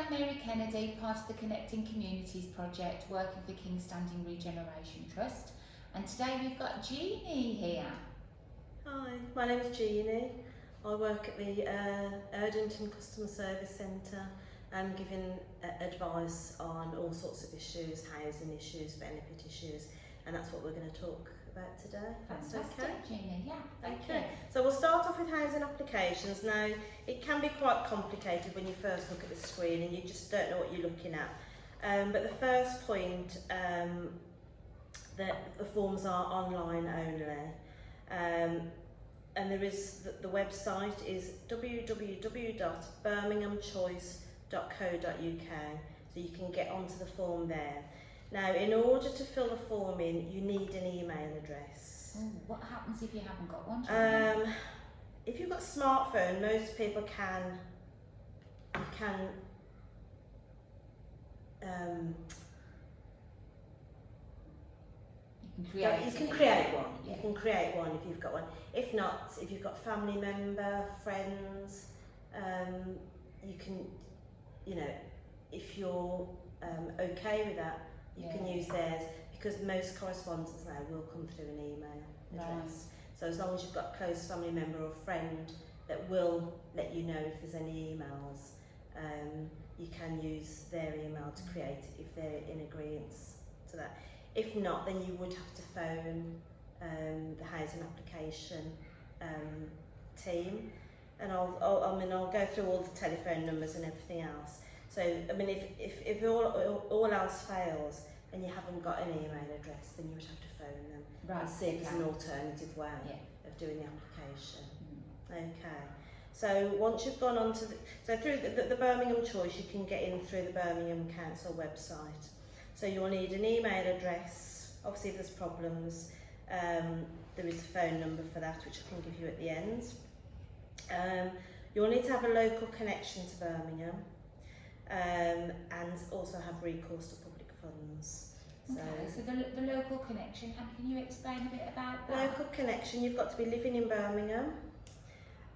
I'm Mary Kennedy, part of the Connecting Communities project working for King's Standing Regeneration Trust, and today we've got Jeannie here. Hi, my name is Jeannie. I work at the Erdington Customer Service Centre and giving advice on all sorts of issues, housing issues, benefit issues, and that's what we're going to talk about today. Fantastic, okay. Jeannie, yeah, thank you. So we'll start off with housing applications. Now, it can be quite complicated when you first look at the screen and you just don't know what you're looking at. But the first point, the forms are online only. And there is the website is www.birminghamchoice.co.uk, so you can get onto the form there. Now, in order to fill the form in, you need an email address. What happens if you haven't got one? If you've got a smartphone, most people can You can create one. Yeah. You can create one if you've got one. If not, if you've got a family member, friends, you can, if you're okay with that, you can use theirs, because most correspondence now will come through an email address. Right. So as long as you've got a close family member or friend that will let you know if there's any emails, you can use their email to create it if they're in agreement to that. If not, then you would have to phone the housing application team, and I'll go through all the telephone numbers and everything else. So if all else fails and you haven't got an email address, then you would have to phone them and see if there's an alternative way of doing the application. Okay. So once you've gone on to through the Birmingham Choice, you can get in through the Birmingham Council website. So you'll need an email address. Obviously, if there's problems, there is a phone number for that, which I can give you at the end. You'll need to have a local connection to Birmingham, and also have recourse to public funds. Okay, so the local connection, can you explain a bit about that? Local connection, you've got to be living in Birmingham,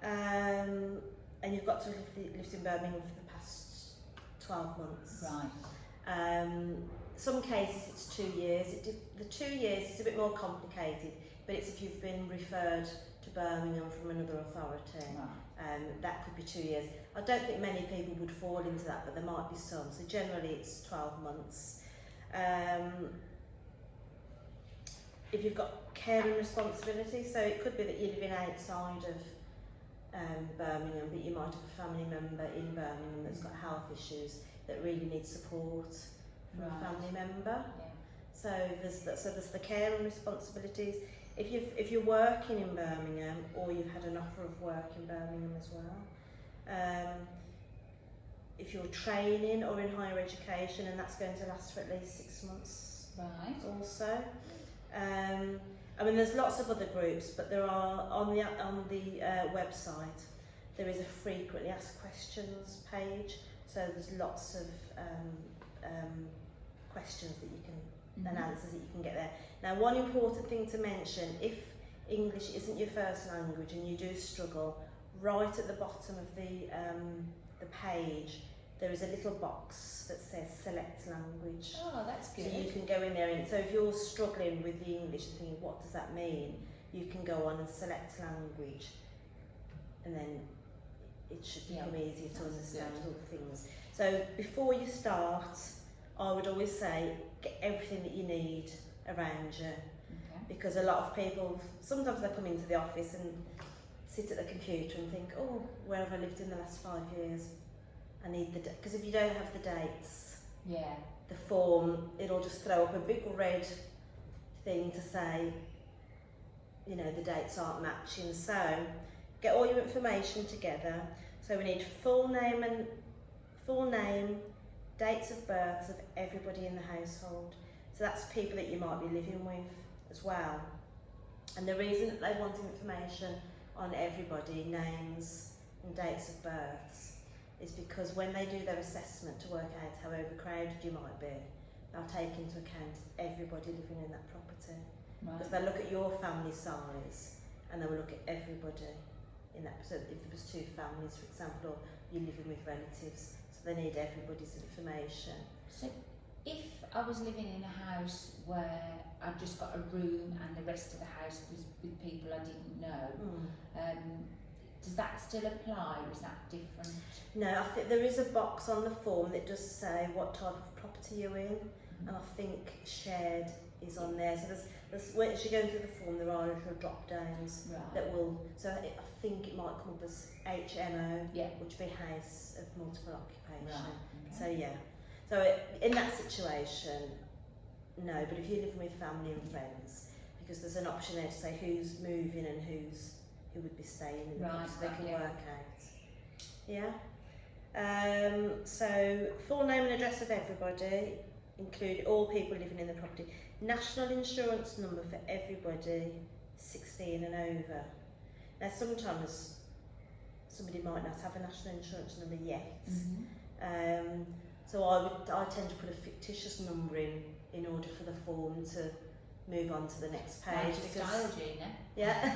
and you've got to have lived in Birmingham for the past 12 months. Right. Some cases it's 2 years. The 2 years is a bit more complicated, but it's if you've been referred to Birmingham from another authority. Right. That could be 2 years. I don't think many people would fall into that, but there might be some. So generally it's 12 months. If you've got caring responsibilities, so it could be that you're living outside of Birmingham, but you might have a family member in Birmingham that's got health issues that really needs support from a family member. Yeah. So there's the care and responsibilities. If you're working in Birmingham, or you've had an offer of work in Birmingham as well. If you're training or in higher education, and that's going to last for at least 6 months. Right. Also. There's lots of other groups, but there are on the website. There is a frequently asked questions page. So there's lots of questions that you can and answers that you can get there. Now, one important thing to mention: if English isn't your first language and you do struggle, right at the bottom of the page, there is a little box that says select language. Oh, that's good. So you can go in there, and so if you're struggling with the English and thinking, what does that mean? You can go on and select language, and then it should become easier to understand all the things. So before you start, I would always say, get everything that you need around you. Okay. Because a lot of people, sometimes they come into the office and sit at the computer and think, oh, where have I lived in the last 5 years? I need the because if you don't have the dates, the form, it'll just throw up a big red thing to say, the dates aren't matching. So get all your information together. So we need full name, dates of birth of everybody in the household. So that's people that you might be living with as well. And the reason that they want information on everybody, names and dates of births, is because when they do their assessment to work out how overcrowded you might be, they'll take into account everybody living in that property. Right. Because they'll look at your family size and they'll look at everybody in that. So if there was 2 families, for example, or you're living with relatives, so they need everybody's information. So if I was living in a house where I'd just got a room and the rest of the house was with people I didn't know, does that still apply, or is that different? No, I think there is a box on the form that does say what type of property you're in, and I think shared is on there. So there's once you're going through the form, there are little drop downs that will. So I think it might come up as HMO, which would be house of multiple occupation. So yeah. So in that situation, no. But if you're living with family and friends, because there's an option there to say who's moving and who would be staying in the property, so they can work out. Yeah. So full name and address of everybody, include all people living in the property. National insurance number for everybody 16 and over. Now sometimes somebody might not have a national insurance number yet. So I tend to put a fictitious number in order for the form to move on to the next page. Style, Gina. Yeah.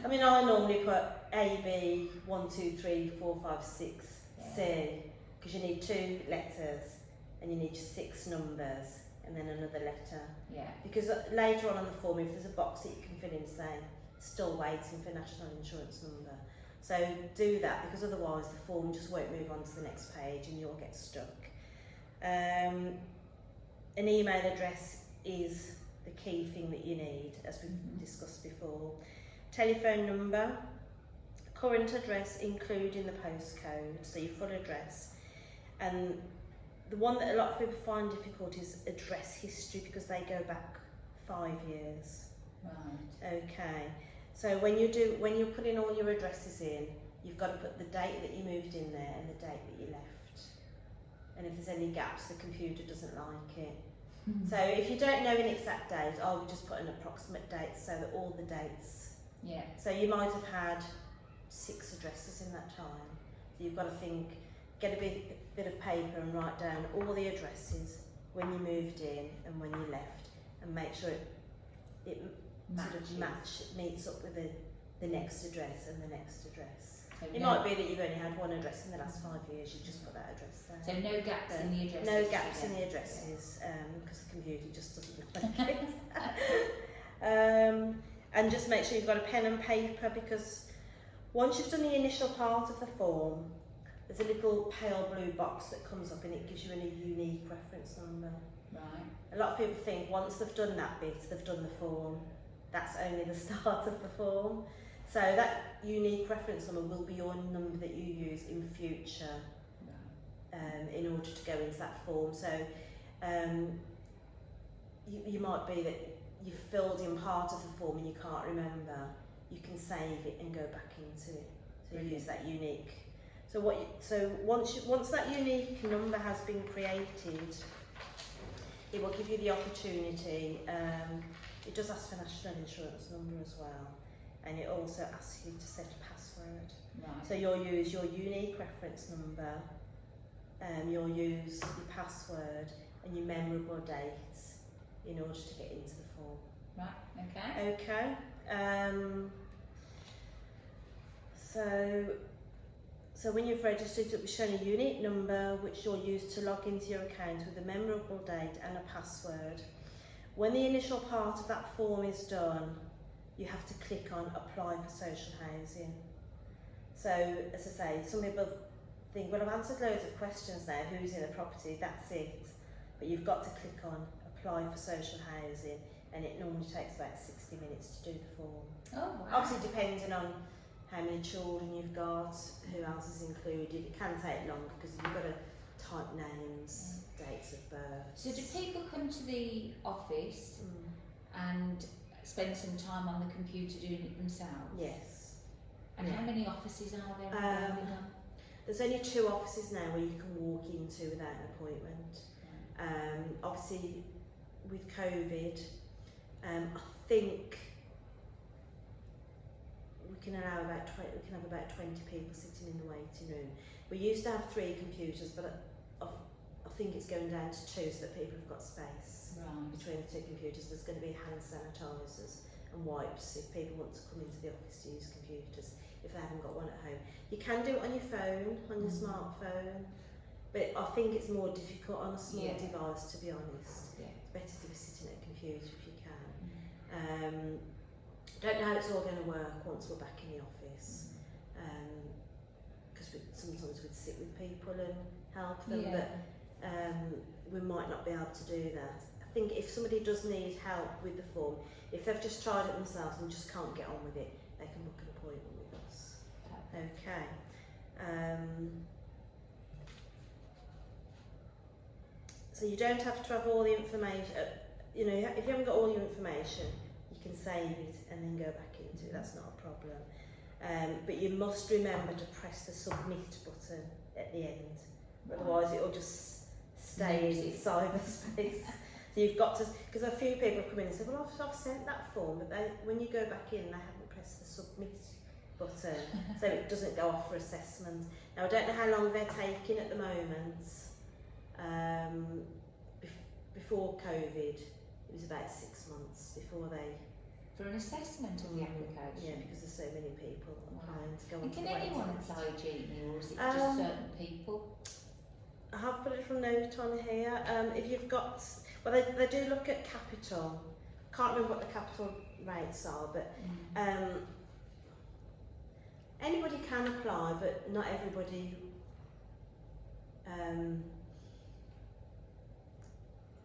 I mean, I normally put AB 1, 2, 3, 4, 5, 6 C, because you need 2 letters and you need 6 numbers and then another letter. Yeah. Because later on the form, if there's a box that you can fill in saying still waiting for national insurance number, so do that, because otherwise the form just won't move on to the next page and you'll get stuck. An email address is the key thing that you need, as we've discussed before. Telephone number, current address including the postcode, so your full address. And the one that a lot of people find difficult is address history, because they go back 5 years. Right. Okay. So when you're putting all your addresses in, you've got to put the date that you moved in there and the date that you left. And if there's any gaps, the computer doesn't like it. So if you don't know an exact date, I would just put an approximate date so that all the dates. Yeah. So you might have had 6 addresses in that time. So you've got to think, get a bit of paper and write down all the addresses when you moved in and when you left, and make sure it meets up with the next address and the next address. So it might be that you've only had 1 address in the last 5 years, you just put that address there. So no gaps in the addresses? No gaps in the addresses, because the computer just doesn't like it. And just make sure you've got a pen and paper, because once you've done the initial part of the form, there's a little pale blue box that comes up and it gives you a unique reference number. Right. A lot of people think once they've done that bit, they've done the form. That's only the start of the form. So that unique reference number will be your number that you use in future, in order to go into that form. So you might be that you've filled in part of the form and you can't remember. You can save it and go back into it. So you use that unique. So once that unique number has been created, it will give you the opportunity. It does ask for national insurance number as well, and it also asks you to set a password. Right. So you'll use your unique reference number, you'll use your password and your memorable dates in order to get into the form. Right. Okay. Okay. So when you've registered, it will be shown a unique number which you'll use to log into your account with a memorable date and a password. When the initial part of that form is done, you have to click on apply for social housing. So as I say, some people think, well, I've answered loads of questions now, who's in the property, that's it. But you've got to click on apply for social housing, and it normally takes about 60 minutes to do the form. Oh, wow. Obviously depending on how many children you've got, who else is included, it can take long because you've got to type names, dates of birth. So do people come to the office and spend some time on the computer doing it themselves? Yes. And how many offices are there? There's only 2 offices now where you can walk into without an appointment. Obviously with COVID, I think we can have about 20 people sitting in the waiting room. We used to have 3 computers, but I think it's going down to 2 so that people have got space between the 2 computers. There's going to be hand sanitisers and wipes if people want to come into the office to use computers if they haven't got one at home. You can do it on your phone, on your smartphone. But I think it's more difficult on a small Yeah. device, to be honest. Yeah. It's better to be sitting at a computer if you can. Don't know how it's all going to work once we're back in the office. Because sometimes we'd sit with people and help them, Yeah. but we might not be able to do that. I think if somebody does need help with the form, if they've just tried it themselves and just can't get on with it, they can book an appointment with us. Okay. So you don't have to have all the information. You know, if you haven't got all your information, you can save it and then go back into it. That's not a problem. But you must remember to press the submit button at the end. Otherwise, it'll just stay in cyberspace. So you've got to, because a few people have come in and said, well, I've sent that form, but when you go back in, they haven't pressed the submit button, so it doesn't go off for assessment. Now, I don't know how long they're taking at the moment. Before COVID, it was about 6 months before they... For an assessment of the application? Yeah, because there's so many people applying to go on. And can anyone apply, Jeannie, or is it just certain people? I have put a little note on here. If you've got... Well, they do look at capital. Can't remember what the capital rates are, but anybody can apply, but not everybody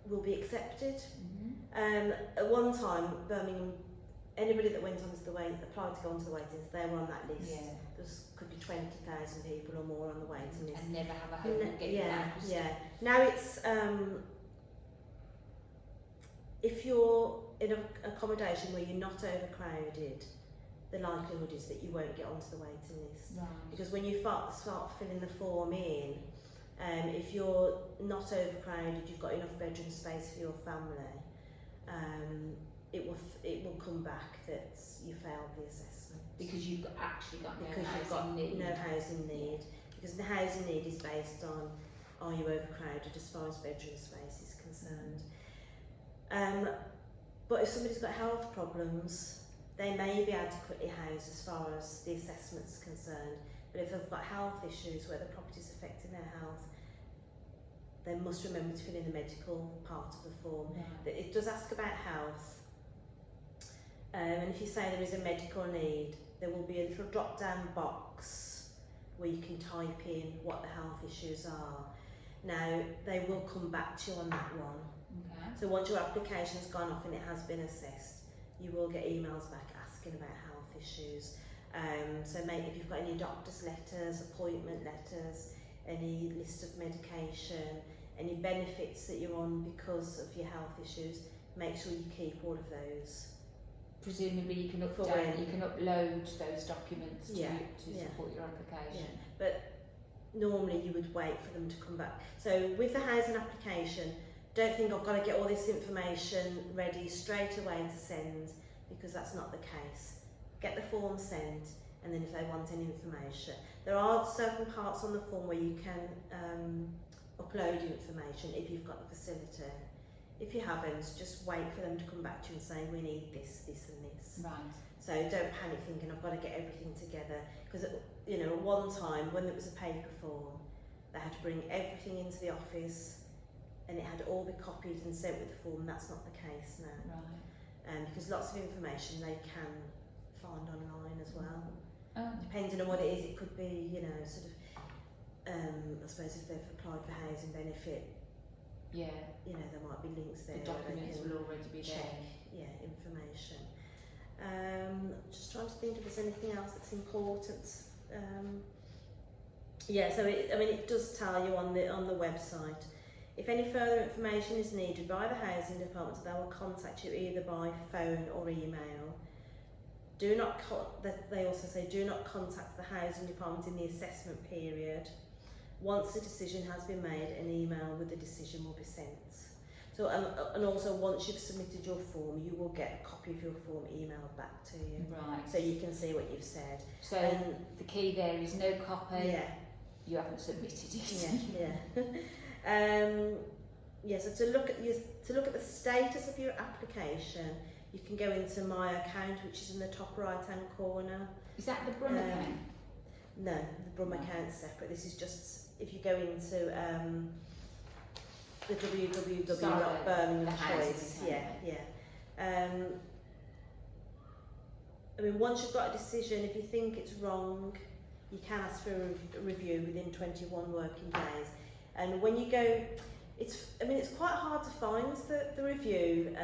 will be accepted. At one time, Birmingham, anybody that went onto the applied to go onto the waiting list, they were on that list. Yeah. There could be 20,000 people or more on the waiting list. And never have a hope of getting out. Yeah. Now it's if you're in an accommodation where you're not overcrowded, the likelihood is that you won't get onto the waiting list. Right. Because when you start filling the form in, if you're not overcrowded, you've got enough bedroom space for your family, it will come back that you failed the assessment. Because you've actually got no housing need. Because the housing need is based on, are you overcrowded as far as bedroom space is concerned. But if somebody's got health problems, they may be adequately housed as far as the assessment's concerned. But if they've got health issues where the property's affecting their health, they must remember to fill in the medical part of the form. Right. It does ask about health. And if you say there is a medical need, there will be a little drop-down box where you can type in what the health issues are. Now, they will come back to you on that one. Okay. So once your application's gone off and it has been assessed, you will get emails back asking about health issues. So maybe if you've got any doctor's letters, appointment letters, any list of medication, any benefits that you're on because of your health issues, make sure you keep all of those. Presumably you can upload those documents to support your application. Yeah. But normally you would wait for them to come back. So with the housing application, don't think I've got to get all this information ready straight away to send, because that's not the case. Get the form sent, and then if they want any information, there are certain parts on the form where you can upload information if you've got the facility. If you haven't, just wait for them to come back to you and say, we need this, this and this. Right. So don't panic thinking I've got to get everything together, because at one time when it was a paper form, they had to bring everything into the office and it had to all be copied and sent with the form. That's not the case now. Right. Because lots of information they can find online as well. Oh. Depending on what it is, it could be, I suppose if they've applied for housing benefit, yeah, there might be links there. The documents will already be check, there. Information. Just trying to think if there's anything else that's important. So it does tell you on the website. If any further information is needed by the housing department, they will contact you either by phone or email. They also say do not contact the housing department in the assessment period. Once the decision has been made, an email with the decision will be sent. So, and also once you've submitted your form, you will get a copy of your form emailed back to you. Right. So you can see what you've said. So the key there is no copy. Yeah. You haven't submitted it. So to look at the status of your application, you can go into My Account, which is in the top right-hand corner. Is that the Brum account? No, the Brum account's separate. This is just if you go into the Sorry, www.birmingham the housing Choice, academy. I mean, once you've got a decision, if you think it's wrong, you can ask for a review within 21 working days. And when you go, it's quite hard to find the review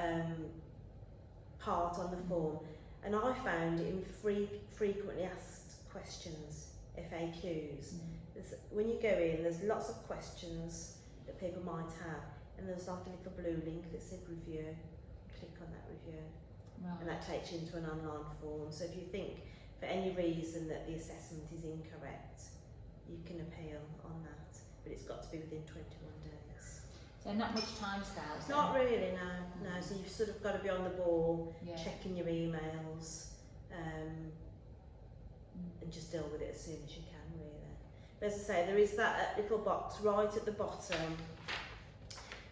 part on the form. And I found it in frequently asked questions, FAQs. When you go in, there's lots of questions that people might have, and there's like a little blue link that said review. Click on that review, and that takes you into an online form. So if you think for any reason that the assessment is incorrect, you can appeal on that, but it's got to be within 21 days. So not much time scales. Not really, no. So you've sort of got to be on the ball, Yeah. checking your emails, and just deal with it as soon as you can, really. But as I say, there is that little box right at the bottom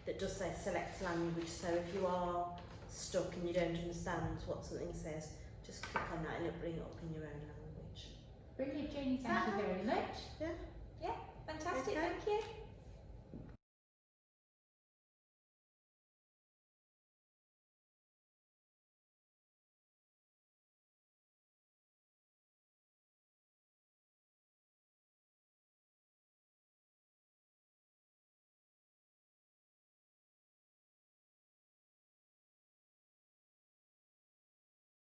that does say select language. So if you are stuck and you don't understand what something says, just click on that and it'll bring it up in your own language. Brilliant, Jeannie. Thank you very much. Yeah. Yeah, fantastic. Okay. Thank you.